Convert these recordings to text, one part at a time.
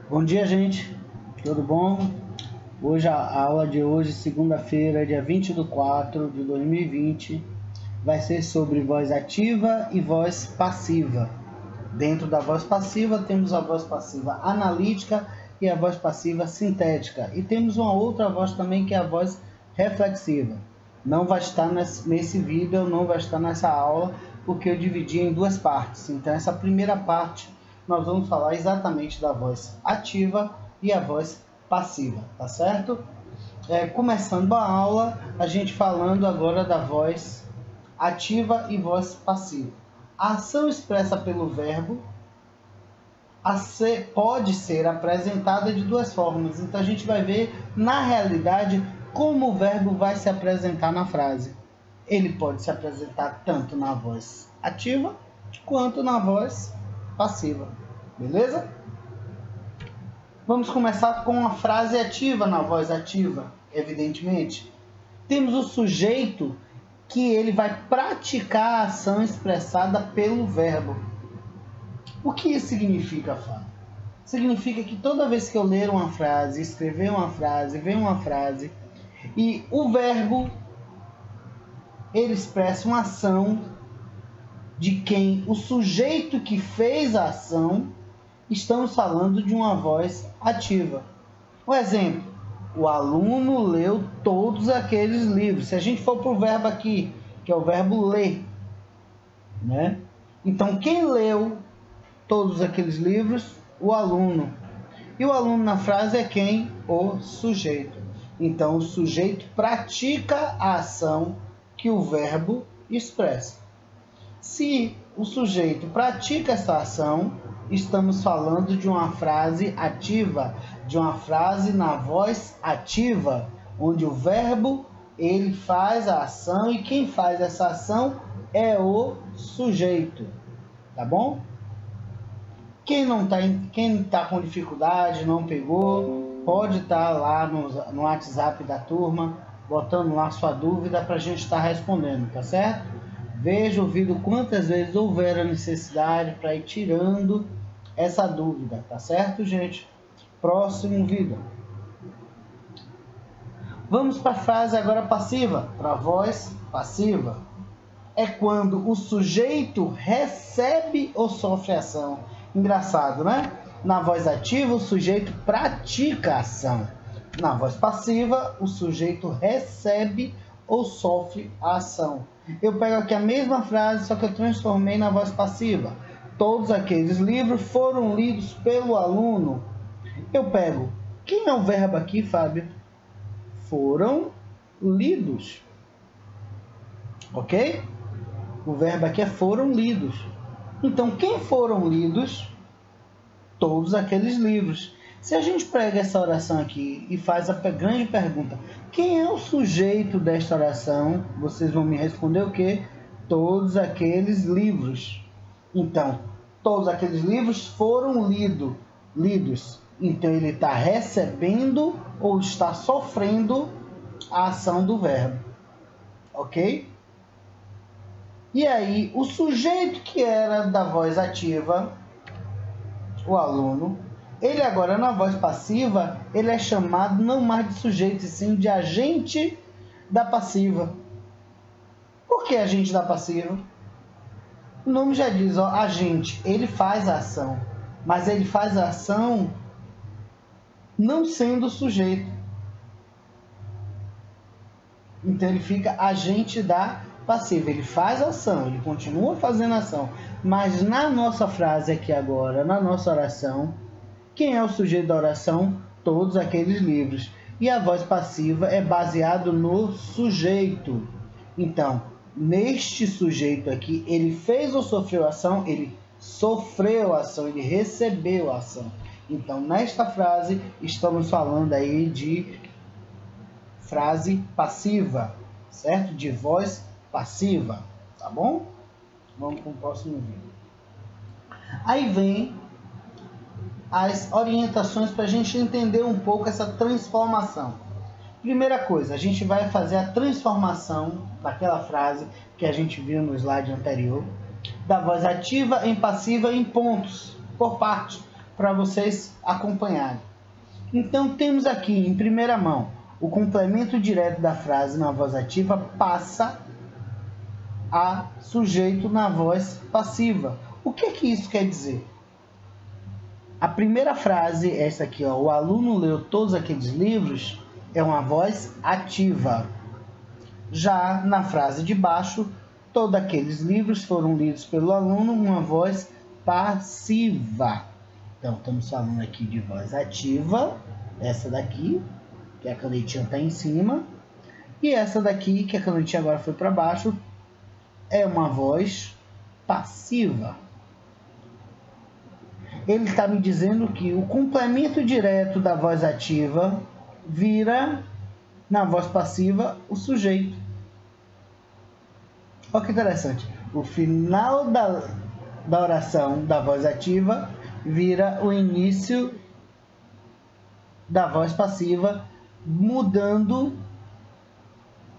Bom dia, gente. Tudo bom? Hoje a aula de hoje, segunda-feira, dia 20/4/2020, vai ser sobre voz ativa e voz passiva. Dentro da voz passiva, temos a voz passiva analítica e a voz passiva sintética. E temos uma outra voz também, que é a voz reflexiva. Não vai estar nesse vídeo, não vai estar nessa aula, porque eu dividi em duas partes. Então, essa primeira parte, nós vamos falar exatamente da voz ativa e a voz passiva, tá certo? Começando a aula, a gente falando agora da voz ativa e voz passiva. A ação expressa pelo verbo pode ser apresentada de duas formas. Então, a gente vai ver, na realidade, como o verbo vai se apresentar na frase. Ele pode se apresentar tanto na voz ativa quanto na voz passiva. Beleza? Vamos começar com a frase ativa. Na voz ativa, evidentemente, temos o sujeito, que ele vai praticar a ação expressada pelo verbo. O que isso significa, Fábio? Significa que toda vez que eu ler uma frase, escrever uma frase, ver uma frase, e o verbo, ele expressa uma ação de quem o sujeito que fez a ação, estamos falando de uma voz ativa. Um exemplo, o aluno leu todos aqueles livros. Se a gente for para o verbo aqui, que é o verbo ler, né? Então, quem leu todos aqueles livros? O aluno. E o aluno na frase é quem? O sujeito. Então, o sujeito pratica a ação que o verbo expressa. Se o sujeito pratica essa ação, estamos falando de uma frase ativa, de uma frase na voz ativa, onde o verbo, ele faz a ação e quem faz essa ação é o sujeito. Tá bom? Quem tá com dificuldade, não pegou, pode estar lá no WhatsApp da turma, botando lá sua dúvida para a gente estar respondendo, tá certo? Veja o vídeo quantas vezes houver a necessidade para ir tirando essa dúvida, tá certo, gente? Próximo vídeo. Vamos para a frase agora passiva, para a voz passiva. É quando o sujeito recebe ou sofre ação. Engraçado, né? Na voz ativa, o sujeito pratica a ação. Na voz passiva, o sujeito recebe ou sofre a ação. Eu pego aqui a mesma frase, só que eu transformei na voz passiva. Todos aqueles livros foram lidos pelo aluno. Eu pego, quem é o verbo aqui, Fábio? Foram lidos. Ok? O verbo aqui é foram lidos. Então, quem foram lidos? Todos aqueles livros. Se a gente pega essa oração aqui e faz a grande pergunta, quem é o sujeito desta oração? Vocês vão me responder o quê? Todos aqueles livros. Então, todos aqueles livros foram lidos. Então, ele está recebendo ou está sofrendo a ação do verbo. Ok? E aí, o sujeito que era da voz ativa, o aluno, ele agora na voz passiva, ele é chamado não mais de sujeito, e sim de agente da passiva. Por que agente da passiva? O nome já diz, ó, agente, ele faz a ação, mas ele faz a ação não sendo sujeito. Então ele fica agente da passiva, ele faz a ação, ele continua fazendo a ação, mas na nossa frase aqui agora, na nossa oração, quem é o sujeito da oração? Todos aqueles livros. E a voz passiva é baseado no sujeito. Então, neste sujeito aqui, ele fez ou sofreu a ação? Ele sofreu a ação, ele recebeu a ação. Então, nesta frase, estamos falando aí de frase passiva, certo? De voz passiva, tá bom? Vamos para o próximo vídeo. Aí vem as orientações para a gente entender um pouco essa transformação. Primeira coisa, a gente vai fazer a transformação daquela frase que a gente viu no slide anterior, da voz ativa em passiva em pontos, por parte. para vocês acompanharem. Então temos aqui em primeira mão o complemento direto da frase na voz ativa passa a sujeito na voz passiva. O que isso quer dizer? A primeira frase, essa aqui, ó, o aluno leu todos aqueles livros, é uma voz ativa. Já na frase de baixo, todos aqueles livros foram lidos pelo aluno, uma voz passiva. Então, estamos falando aqui de voz ativa, essa daqui, que a canetinha está em cima, e essa daqui, que a canetinha agora foi para baixo, é uma voz passiva. Ele está me dizendo que o complemento direto da voz ativa vira, na voz passiva, o sujeito. Olha que interessante. O final da oração da voz ativa vira o início da voz passiva, mudando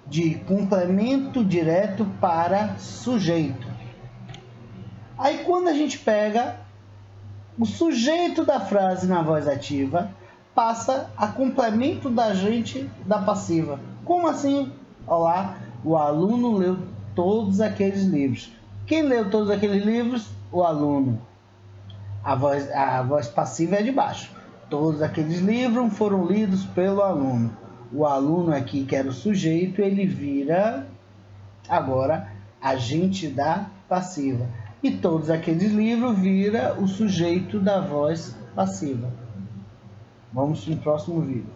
de complemento direto para sujeito. Aí quando a gente pega o sujeito da frase na voz ativa, passa a complemento da gente da passiva. Como assim? Olá, o aluno leu todos aqueles livros. Quem leu todos aqueles livros? O aluno. A voz passiva é de baixo. Todos aqueles livros foram lidos pelo aluno. O aluno aqui, que era o sujeito, ele vira agora agente da passiva. E todos aqueles livros vira o sujeito da voz passiva. Vamos para o próximo vídeo.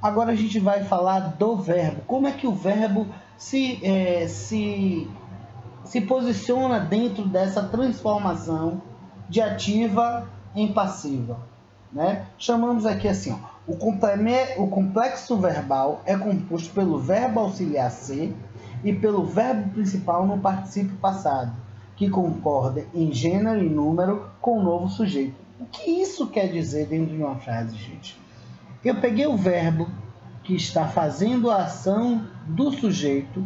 Agora a gente vai falar do verbo. Como é que o verbo se posiciona dentro dessa transformação de ativa em passiva, né? Chamamos aqui assim, ó, o complexo verbal é composto pelo verbo auxiliar ser e pelo verbo principal no particípio passado, que concorda em gênero e número com o novo sujeito. O que isso quer dizer dentro de uma frase, gente? Eu peguei o verbo que está fazendo a ação do sujeito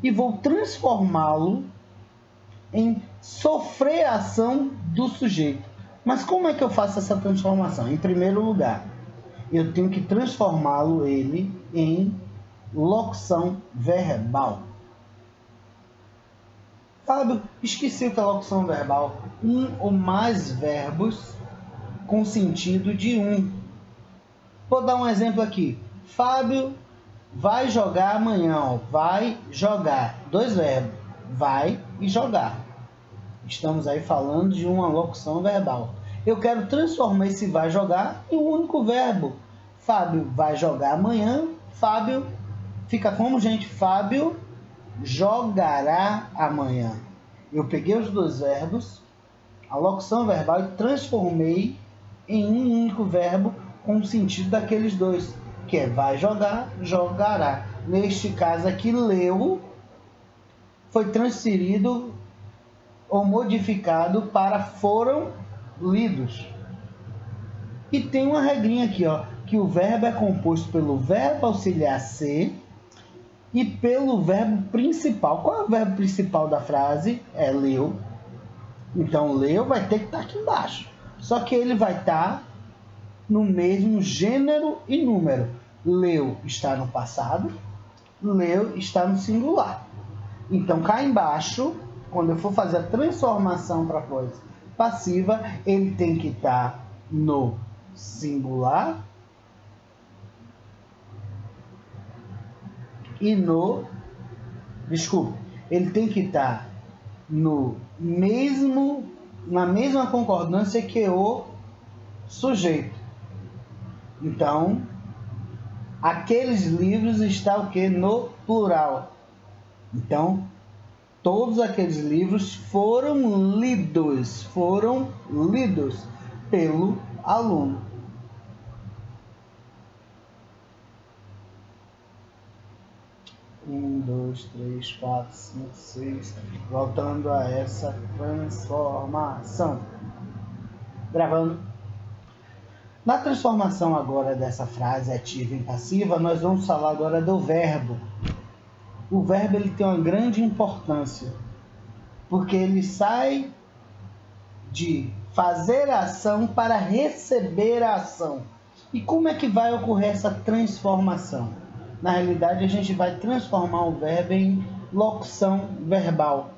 e vou transformá-lo em sofrer a ação do sujeito. Mas como é que eu faço essa transformação? Em primeiro lugar, eu tenho que transformá-lo em locução verbal. Fábio, esqueci o que é locução verbal. Um ou mais verbos com sentido de um. Vou dar um exemplo aqui. Fábio vai jogar amanhã. Ó. Vai jogar. Dois verbos. Vai e jogar. Estamos aí falando de uma locução verbal. Eu quero transformar esse vai jogar em um único verbo. Fábio vai jogar amanhã. Fábio fica como, gente? Fábio jogará amanhã. Eu peguei os dois verbos, a locução verbal, e transformei em um único verbo com o sentido daqueles dois, que é vai jogar, jogará. Neste caso aqui, leu foi transferido ou modificado para foram lidos. E tem uma regrinha aqui, ó, que o verbo é composto pelo verbo auxiliar ser e pelo verbo principal. Qual é o verbo principal da frase? É leu. Então, leu vai ter que estar aqui embaixo. Só que ele vai estar no mesmo gênero e número. Leu está no passado, leu está no singular. Então, cá embaixo, quando eu for fazer a transformação para a voz passiva, ele tem que estar no singular e no... Desculpe, ele tem que estar no mesmo, na mesma concordância que o sujeito. Então, aqueles livros está o que? No plural. Então, todos aqueles livros foram lidos pelo aluno. Um, dois, três, quatro, cinco, seis. Voltando a essa transformação. Gravando. Na transformação agora dessa frase ativa em passiva, nós vamos falar agora do verbo. O verbo ele tem uma grande importância, porque ele sai de fazer a ação para receber a ação. E como é que vai ocorrer essa transformação? Na realidade, a gente vai transformar o verbo em locução verbal.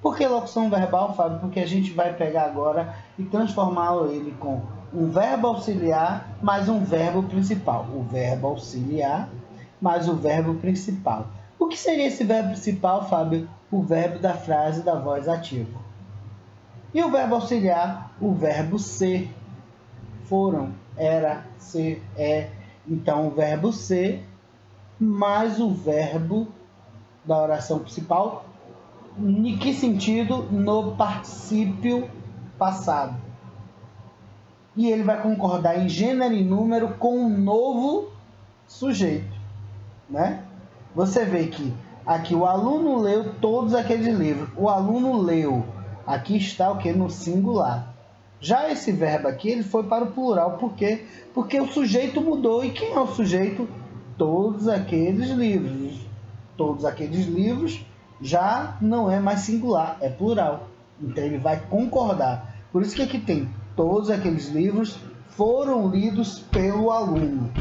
Por que locução verbal, Fábio? Porque a gente vai pegar agora e transformá-lo ele com um verbo auxiliar mais um verbo principal. O verbo auxiliar mais o verbo principal. O que seria esse verbo principal, Fábio? O verbo da frase da voz ativa. E o verbo auxiliar? O verbo ser. Foram, era, ser, é. Então, o verbo ser mais o verbo da oração principal. Em que sentido? No particípio passado. E ele vai concordar em gênero e número com um novo sujeito, né? Você vê que aqui o aluno leu todos aqueles livros. O aluno leu. Aqui está o que? No singular. Já esse verbo aqui, ele foi para o plural. Por quê? Porque o sujeito mudou. E quem é o sujeito? Todos aqueles livros. Todos aqueles livros já não é mais singular, é plural. Então ele vai concordar. Por isso que aqui tem todos aqueles livros foram lidos pelo aluno.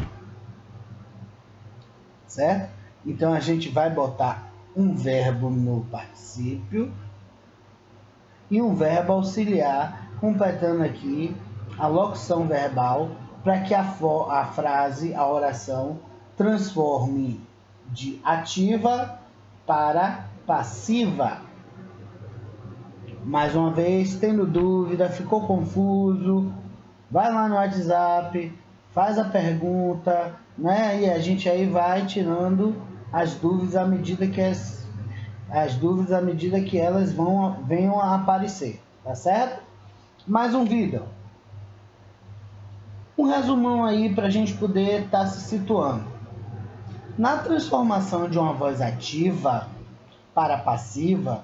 Certo? Então a gente vai botar um verbo no particípio e um verbo auxiliar, completando aqui a locução verbal para que a frase, a oração, transforme de ativa para passiva. Mais uma vez, tendo dúvida, ficou confuso, vai lá no WhatsApp, faz a pergunta, né? E a gente aí vai tirando as dúvidas à medida que elas venham a aparecer, tá certo? Mais um vídeo. Um resumão aí para a gente poder estar se situando. Na transformação de uma voz ativa para passiva,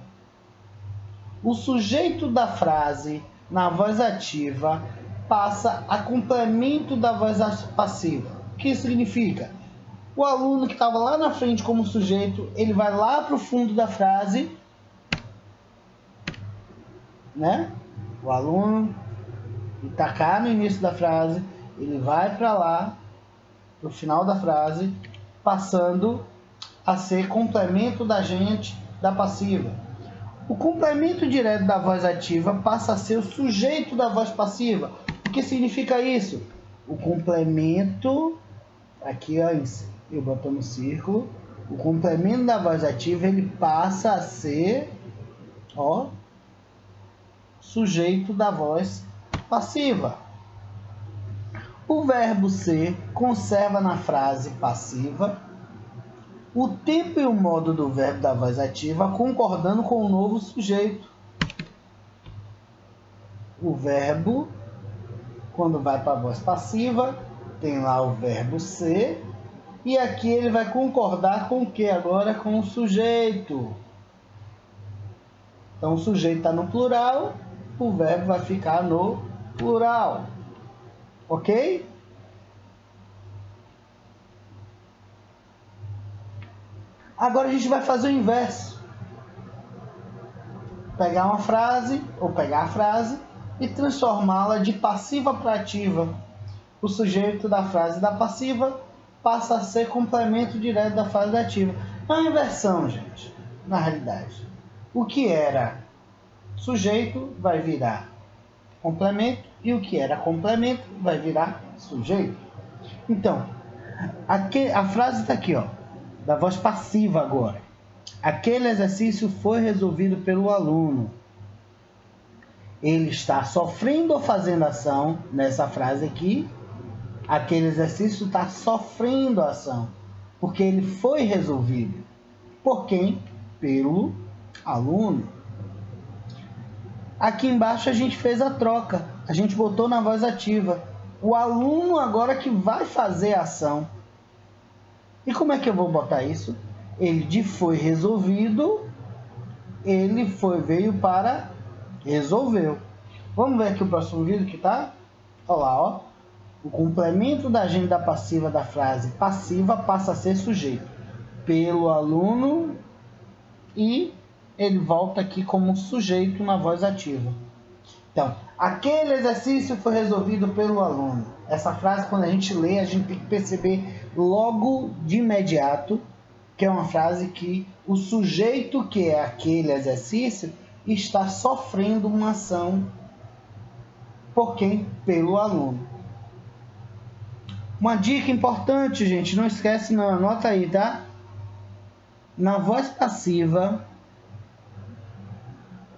o sujeito da frase na voz ativa passa a complemento da voz passiva. O que significa? O aluno que estava lá na frente como sujeito, ele vai lá para o fundo da frase, né? O aluno que está cá no início da frase, ele vai para lá, para o final da frase, passando a ser complemento da gente da passiva. O complemento direto da voz ativa passa a ser o sujeito da voz passiva. O que significa isso? O complemento, aqui ó, eu boto no círculo, o complemento da voz ativa ele passa a ser, ó, sujeito da voz passiva. O verbo ser conserva na frase passiva o tempo e o modo do verbo da voz ativa concordando com o novo sujeito. O verbo, quando vai para a voz passiva, tem lá o verbo ser, e aqui ele vai concordar com o que agora? Com o sujeito. Então o sujeito está no plural, o verbo vai ficar no plural. Ok? Agora a gente vai fazer o inverso. Pegar uma frase, ou pegar a frase, e transformá-la de passiva para ativa. O sujeito da frase da passiva passa a ser complemento direto da frase da ativa. É uma inversão, gente, na realidade. O que era sujeito vai virar complemento, e o que era complemento vai virar sujeito. Então, aqui, a frase está aqui, ó, da voz passiva agora. Aquele exercício foi resolvido pelo aluno. Ele está sofrendo ou fazendo ação nessa frase aqui. Aquele exercício está sofrendo ação, porque ele foi resolvido. Por quem? Pelo aluno. Aqui embaixo a gente fez a troca. A gente botou na voz ativa. O aluno agora que vai fazer a ação. E como é que eu vou botar isso? Ele de foi resolvido, ele veio para resolveu. Vamos ver aqui o próximo vídeo que tá? Olha lá, ó. O complemento da agenda passiva da frase passiva passa a ser sujeito pelo aluno e ele volta aqui como sujeito na voz ativa. Então, aquele exercício foi resolvido pelo aluno. Essa frase, quando a gente lê, a gente tem que perceber logo de imediato que é uma frase que o sujeito que é aquele exercício está sofrendo uma ação por quem? Pelo aluno. Uma dica importante, gente, não esquece, não, anota aí, tá? Na voz passiva,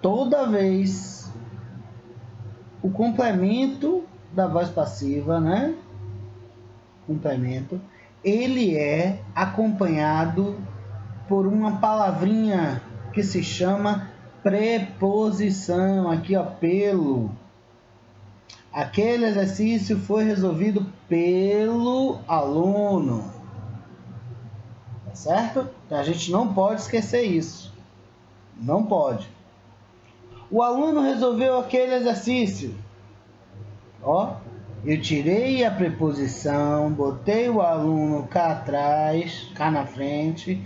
toda vez o complemento da voz passiva, né? Complemento, ele é acompanhado por uma palavrinha que se chama preposição. Aqui, ó, pelo. Aquele exercício foi resolvido pelo aluno. Tá certo? Então a gente não pode esquecer isso. Não pode. O aluno resolveu aquele exercício. Ó, eu tirei a preposição, botei o aluno cá atrás, cá na frente,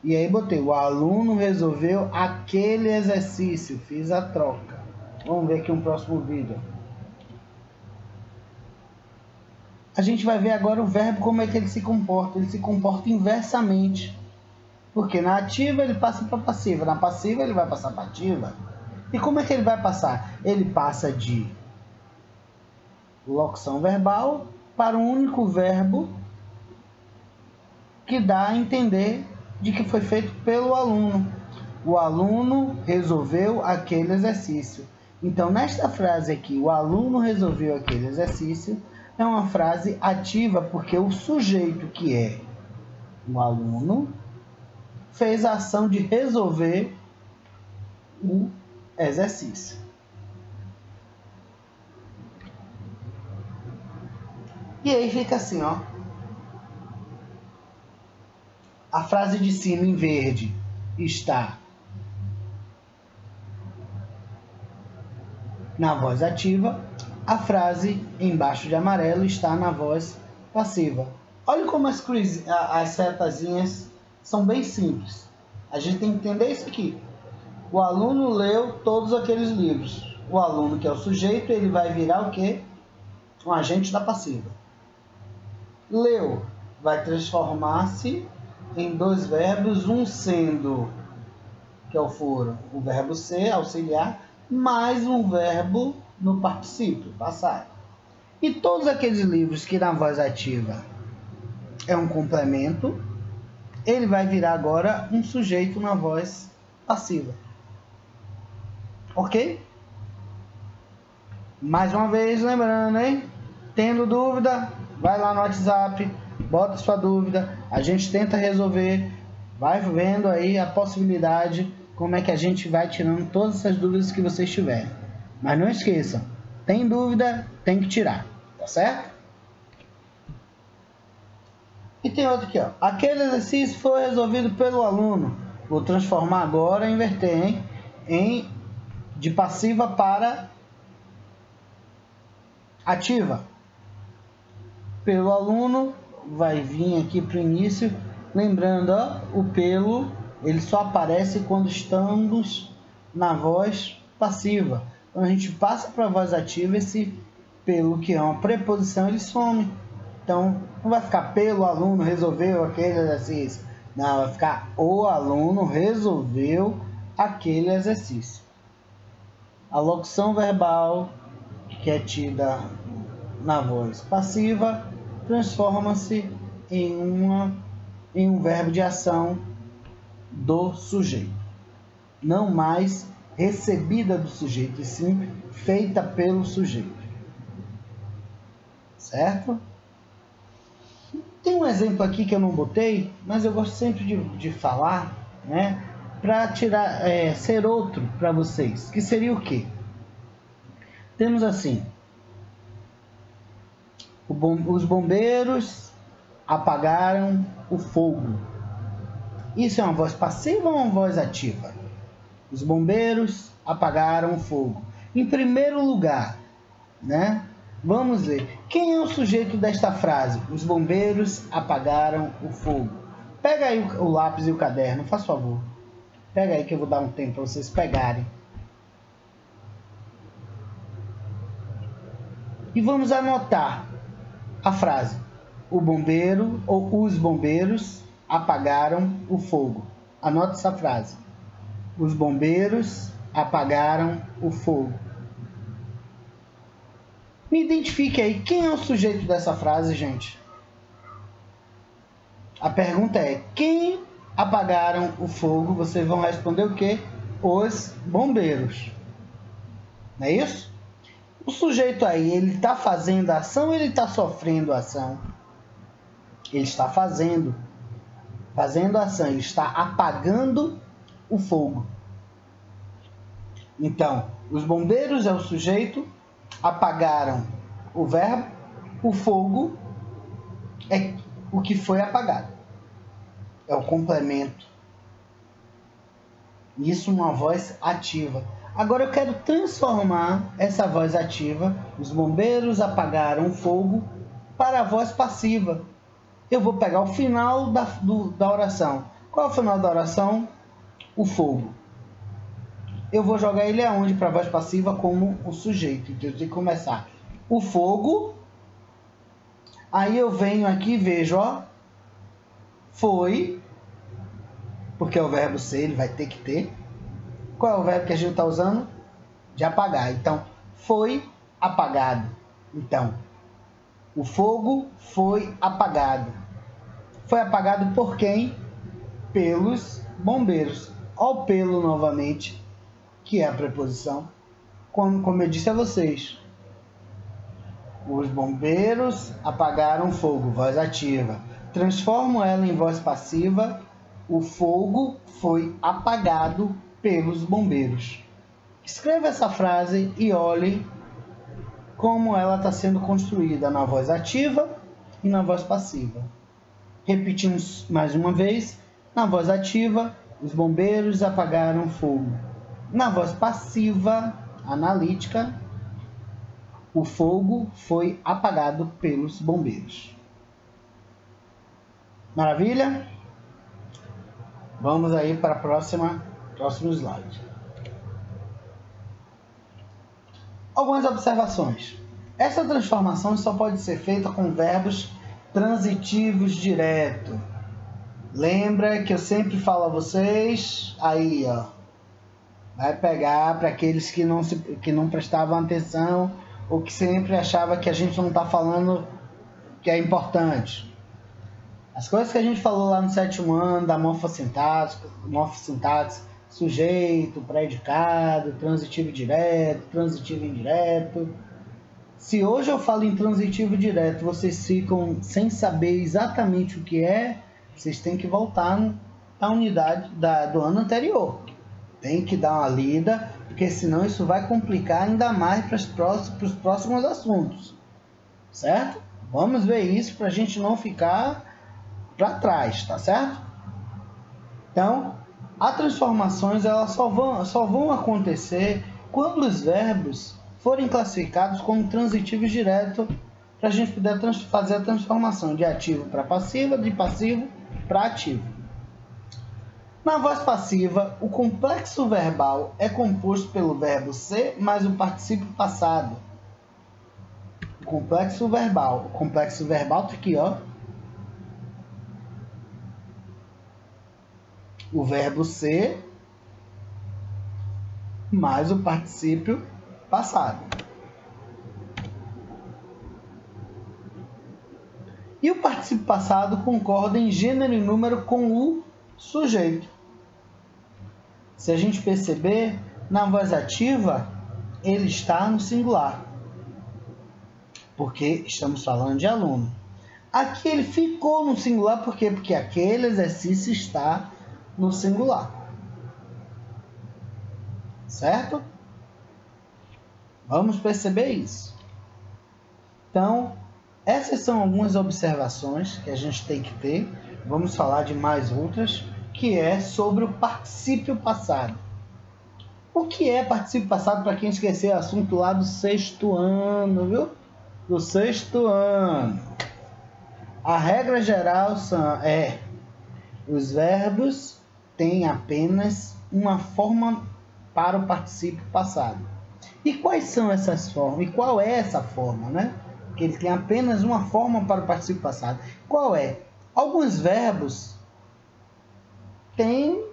e aí botei o aluno resolveu aquele exercício. Fiz a troca. Vamos ver aqui um próximo vídeo. A gente vai ver agora o verbo, como é que ele se comporta. Ele se comporta inversamente. Porque na ativa ele passa para passiva, na passiva ele vai passar para ativa. E como é que ele vai passar? Ele passa de locução verbal para um único verbo que dá a entender de que foi feito pelo aluno. O aluno resolveu aquele exercício. Então, nesta frase aqui, o aluno resolveu aquele exercício, é uma frase ativa, porque o sujeito, que é o aluno, fez a ação de resolver o exercício. E aí fica assim, ó. A frase de cima em verde está na voz ativa. A frase embaixo de amarelo está na voz passiva. Olha como as setazinhas são bem simples. A gente tem que entender isso aqui. O aluno leu todos aqueles livros. O aluno, que é o sujeito, ele vai virar o quê? Um agente da passiva. Leu vai transformar-se em dois verbos, um sendo, que é o foro, o verbo ser, auxiliar, mais um verbo no particípio, passado. E todos aqueles livros que na voz ativa é um complemento, ele vai virar agora um sujeito na voz passiva. Ok? Mais uma vez, lembrando, hein? Tendo dúvida, vai lá no WhatsApp, bota sua dúvida, a gente tenta resolver, vai vendo aí a possibilidade, como é que a gente vai tirando todas essas dúvidas que vocês tiverem. Mas não esqueçam, tem dúvida, tem que tirar, tá certo? E tem outro aqui, ó. Aquele exercício foi resolvido pelo aluno. Vou transformar agora, inverter, hein? De passiva para ativa. Pelo aluno, vai vir aqui para o início, lembrando, ó, o pelo, ele só aparece quando estamos na voz passiva. Quando a gente passa para a voz ativa, esse pelo, que é uma preposição, ele some. Então, não vai ficar pelo aluno resolveu aquele exercício. Não, vai ficar o aluno resolveu aquele exercício. A locução verbal, que é tida na voz passiva, transforma-se em um verbo de ação do sujeito. Não mais recebida do sujeito, e sim feita pelo sujeito. Certo? Tem um exemplo aqui que eu não botei, mas eu gosto sempre de falar, né? Para tirar, ser outro para vocês. Que seria o quê? Temos assim: os bombeiros apagaram o fogo. Isso é uma voz passiva ou uma voz ativa? Os bombeiros apagaram o fogo. Em primeiro lugar, né? Vamos ver. Quem é o sujeito desta frase? Os bombeiros apagaram o fogo. Pega aí o lápis e o caderno, faz favor. Pega aí que eu vou dar um tempo para vocês pegarem. E vamos anotar a frase: o bombeiro ou os bombeiros apagaram o fogo. Anote essa frase: os bombeiros apagaram o fogo. Me identifique aí, quem é o sujeito dessa frase, gente? A pergunta é: quem apagaram o fogo? Vocês vão responder o quê? Os bombeiros. Não é isso? O sujeito aí, ele está fazendo a ação ou ele está sofrendo a ação? Ele está fazendo a ação, ele está apagando o fogo. Então, os bombeiros é o sujeito, apagaram o verbo, o fogo é o que foi apagado. É o complemento. Isso numa voz ativa. Agora eu quero transformar essa voz ativa, os bombeiros apagaram o fogo, para a voz passiva. Eu vou pegar o final da oração. Qual é o final da oração? O fogo. Eu vou jogar ele aonde para a voz passiva como o sujeito. Então eu tenho que começar. O fogo. Aí eu venho aqui e vejo, ó. Foi. Porque é o verbo ser, ele vai ter que ter. Qual é o verbo que a gente está usando? De apagar. Então, foi apagado. Então, o fogo foi apagado. Foi apagado por quem? Pelos bombeiros. Ó, pelo novamente, que é a preposição. Como eu disse a vocês. Os bombeiros apagaram o fogo. Voz ativa. Transformo ela em voz passiva. O fogo foi apagado pelos bombeiros. Escreva essa frase e olhe como ela está sendo construída na voz ativa e na voz passiva. Repetimos mais uma vez. Na voz ativa, os bombeiros apagaram o fogo. Na voz passiva, analítica, o fogo foi apagado pelos bombeiros. Maravilha? Vamos aí para a próximo slide. Algumas observações. Essa transformação só pode ser feita com verbos transitivos direto. Lembra que eu sempre falo a vocês, aí ó, vai pegar para aqueles que não prestavam atenção ou que sempre achavam que a gente não está falando que é importante. As coisas que a gente falou lá no 7º ano, da morfossintaxe, sujeito, predicado, transitivo direto, transitivo indireto. Se hoje eu falo em transitivo direto, vocês ficam sem saber exatamente o que é, vocês têm que voltar à unidade do ano anterior. Tem que dar uma lida, porque senão isso vai complicar ainda mais para os próximos assuntos. Certo? Vamos ver isso para a gente não ficar para trás, tá certo? Então, as transformações elas só vão acontecer quando os verbos forem classificados como transitivos direto, para a gente poder fazer a transformação de ativo para passivo, de passivo para ativo. Na voz passiva, o complexo verbal é composto pelo verbo ser mais o particípio passado. O complexo verbal está aqui, ó. O verbo ser mais o particípio passado. E o particípio passado concorda em gênero e número com o sujeito. Se a gente perceber, na voz ativa, ele está no singular. Porque estamos falando de aluno. Aqui ele ficou no singular, por quê? Porque aquele exercício está no singular. Certo? Vamos perceber isso. Então, essas são algumas observações que a gente tem que ter. Vamos falar de mais outras, que é sobre o particípio passado. O que é particípio passado, para quem esqueceu o assunto lá do 6º ano, viu? Do 6º ano. A regra geral é: os verbos têm apenas uma forma para o particípio passado. E quais são essas formas? E qual é essa forma, né? Porque ele tem apenas uma forma para o particípio passado. Qual é? Alguns verbos têm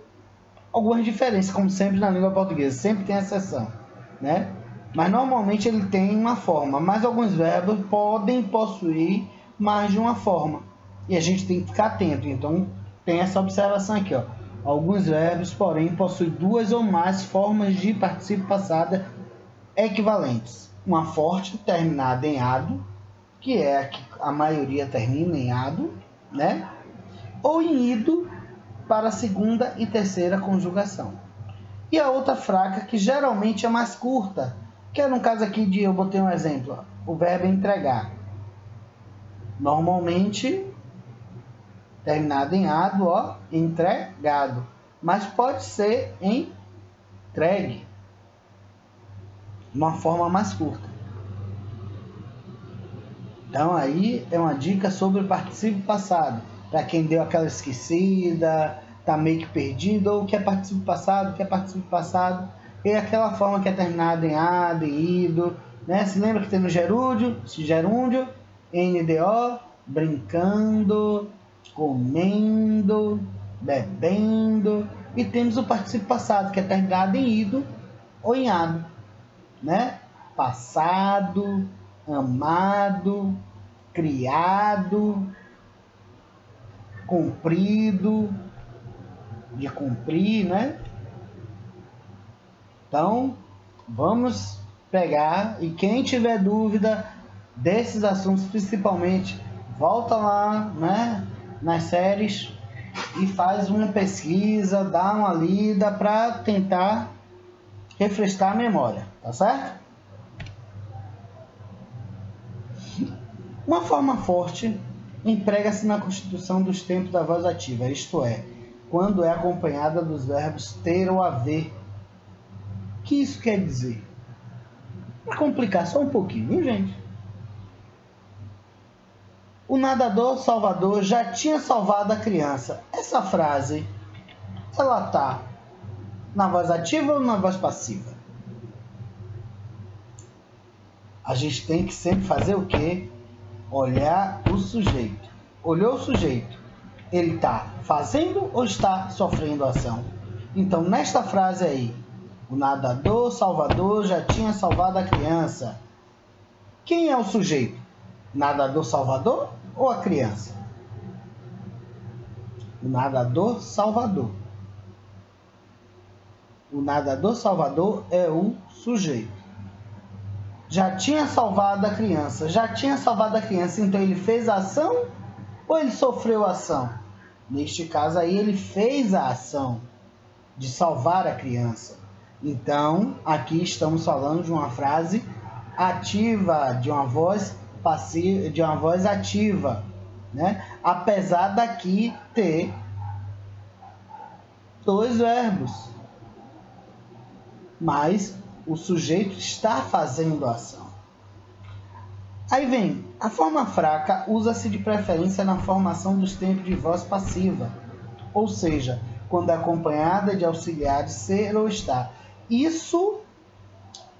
algumas diferenças, como sempre na língua portuguesa, sempre tem exceção, né? Mas normalmente ele tem uma forma, mas alguns verbos podem possuir mais de uma forma. E a gente tem que ficar atento. Então, tem essa observação aqui, ó. Alguns verbos, porém, possuem duas ou mais formas de particípio passado equivalentes. Uma forte terminada em ado, que é a que a maioria termina em ado, né? Ou em ido para a segunda e terceira conjugação. E a outra fraca, que geralmente é mais curta, que é no caso aqui de, eu botei um exemplo, ó, o verbo entregar. Normalmente terminado em ado, ó, entregado. Mas pode ser entregue. Uma forma mais curta. Então aí é uma dica sobre o particípio passado. Para quem deu aquela esquecida, tá meio que perdido, ou quer particípio passado, e aquela forma que é terminada em ado, em ido, né? Se lembra que tem no gerúndio, NDO, brincando, comendo, bebendo, e temos o particípio passado, que é terminado em ido ou em ado, né? Passado, amado, criado, cumprido, de cumprir, né? Então, vamos pegar, e quem tiver dúvida desses assuntos, principalmente, volta lá, né, nas séries e faz uma pesquisa, dá uma lida para tentar refrescar a memória, tá certo? Uma forma forte emprega-se na constituição dos tempos da voz ativa, isto é, quando é acompanhada dos verbos ter ou haver. O que isso quer dizer? Para complicar só um pouquinho, viu, gente? O nadador salvador já tinha salvado a criança. Essa frase, ela tá na voz ativa ou na voz passiva? A gente tem que sempre fazer o quê? Olhar o sujeito. Olhou o sujeito. Ele está fazendo ou está sofrendo ação? Então, nesta frase aí, o nadador salvador já tinha salvado a criança. Quem é o sujeito? Nadador salvador ou a criança? O nadador salvador. O nadador salvador é o sujeito. Já tinha salvado a criança. Já tinha salvado a criança, então ele fez a ação ou ele sofreu a ação? Neste caso aí, ele fez a ação de salvar a criança. Então, aqui estamos falando de uma frase ativa, de uma voz passiva, de uma voz ativa, né? Apesar daqui ter dois verbos, mas o sujeito está fazendo a ação. Aí vem, a forma fraca usa-se de preferência na formação dos tempos de voz passiva, ou seja, quando é acompanhada de auxiliares ser ou estar. Isso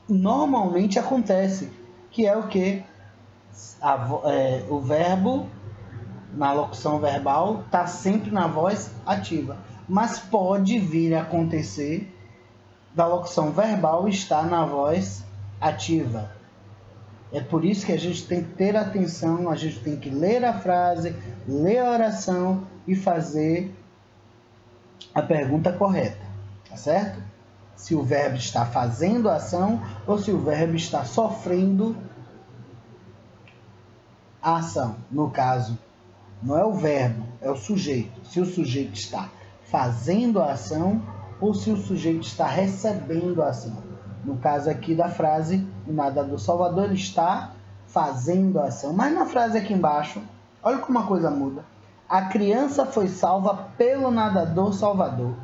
normalmente acontece, que é o que? O verbo, na locução verbal, está sempre na voz ativa, mas pode vir a acontecer da locução verbal estar na voz ativa. É por isso que a gente tem que ter atenção, a gente tem que ler a frase, ler a oração e fazer a pergunta correta, tá certo? Se o verbo está fazendo a ação ou se o verbo está sofrendo a ação. No caso, não é o verbo, é o sujeito. Se o sujeito está fazendo a ação ou se o sujeito está recebendo a ação. No caso aqui da frase, o nadador salvador, ele está fazendo a ação. Mas na frase aqui embaixo, olha como a coisa muda. A criança foi salva pelo nadador salvador.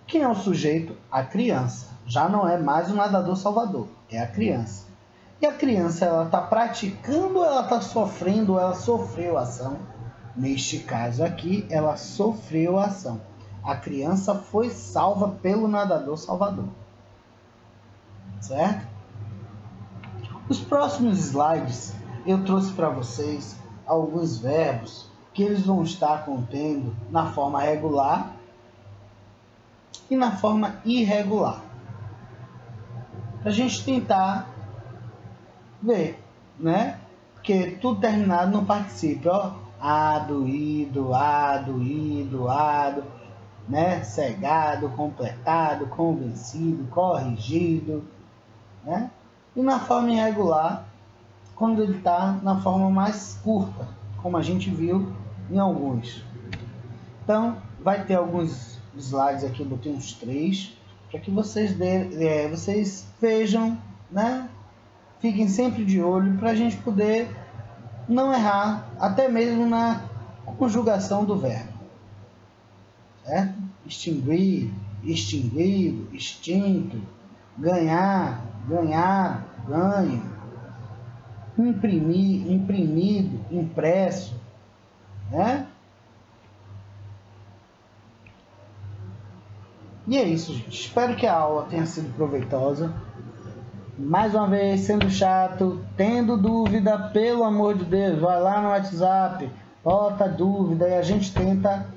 Quem é o sujeito? A criança. Já não é mais o nadador salvador, é a criança. E a criança, ela está praticando ou ela está sofrendo ou ela sofreu a ação? Neste caso aqui, ela sofreu a ação. A criança foi salva pelo nadador salvador. certo? Os próximos slides eu trouxe para vocês alguns verbos que eles vão estar contendo na forma regular e na forma irregular. Para a gente tentar ver, né? Porque tudo terminado no particípio, ó. Ado, ido, ado, né? Cegado, completado, convencido, corrigido, né? E na forma irregular, quando ele está na forma mais curta, como a gente viu em alguns. Então, vai ter alguns slides aqui, eu botei uns 3, para que vocês vejam, né? Fiquem sempre de olho para a gente poder não errar, até mesmo na conjugação do verbo. Certo? Extinguir, extinguido, extinto, ganhar, ganhado, ganho, imprimir, imprimido, impresso, né? E é isso, gente. Espero que a aula tenha sido proveitosa. Mais uma vez, sendo chato, tendo dúvida, pelo amor de Deus, vai lá no WhatsApp, bota dúvida e a gente tenta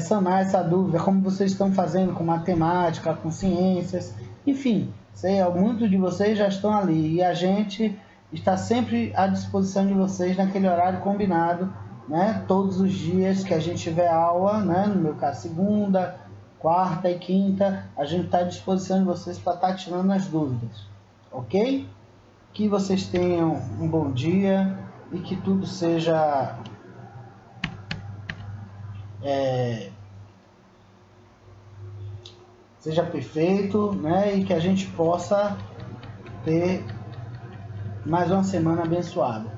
sanar essa dúvida, como vocês estão fazendo com matemática, com ciências, enfim, sei, muitos de vocês já estão ali e a gente está sempre à disposição de vocês naquele horário combinado, né? Todos os dias que a gente tiver aula, né? No meu caso, segunda, quarta e quinta, a gente está à disposição de vocês para estar tirando as dúvidas, ok? Que vocês tenham um bom dia e que tudo seja perfeito, né? E que a gente possa ter mais uma semana abençoada.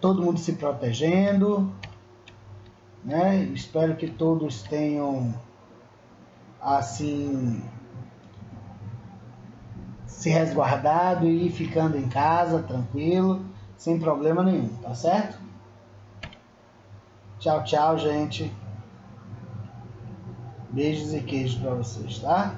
Todo mundo se protegendo, né? Espero que todos tenham assim se resguardado e ficando em casa tranquilo, sem problema nenhum, tá certo? Tchau, tchau, gente. Beijos e queijos para vocês, tá?